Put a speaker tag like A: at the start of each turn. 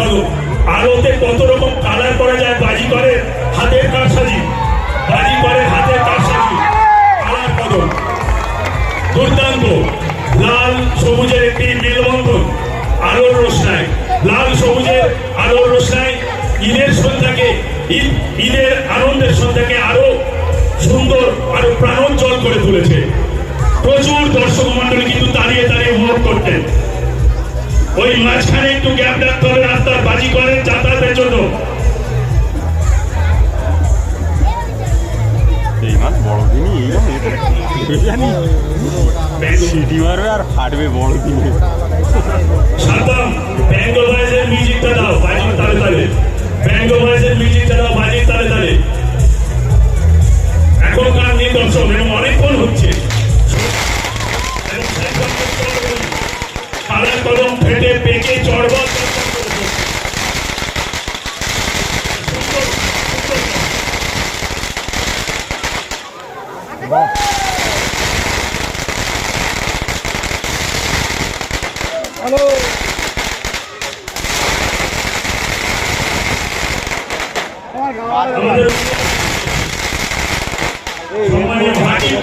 A: কদম। আলোতে কত রকম কালার করা যায়, বাজি করে হাতের কারসাজি, বাজি করে হাতের কারসাজি, কালার কদম দুর্দান্ত। লাল সবুজের একটি মেলবন্ধন, আলোর রোশনায়, লাল সবুজের আলোর রোশনায় ঈদের সন্ধ্যাকে, ঈদের আনন্দের সন্ধ্যাকে আরো সুন্দর, আরো প্রাণোজ্জ্বল করে তুলেছে। প্রচুর দর্শক মন্ডলী কিন্তু দাঁড়িয়ে দাঁড়িয়ে উপভোগ করতেন। ওই মাঝখানে একটু গ্যাপ রাখতে হবে রাস্তার, বাজি করেন যাতায়াতের জন্য।
B: সিটি মারবে আর ফাটবে বড় দিনে।
A: সাতাম ব্যাঙ্গ ভয়েসের মিউজিকটা দাও, বাজির তালে তালে, ব্যাঙ্গ ভয়েসের মিউজিকটা দাও, বাজির তালে তালে। এখন গান নিয়ে দর্শক এবং অনেকক্ষণ হচ্ছে। কালার কদম ফেটে পেকে চড়বল আমাদের সম্মানীয় ভাটির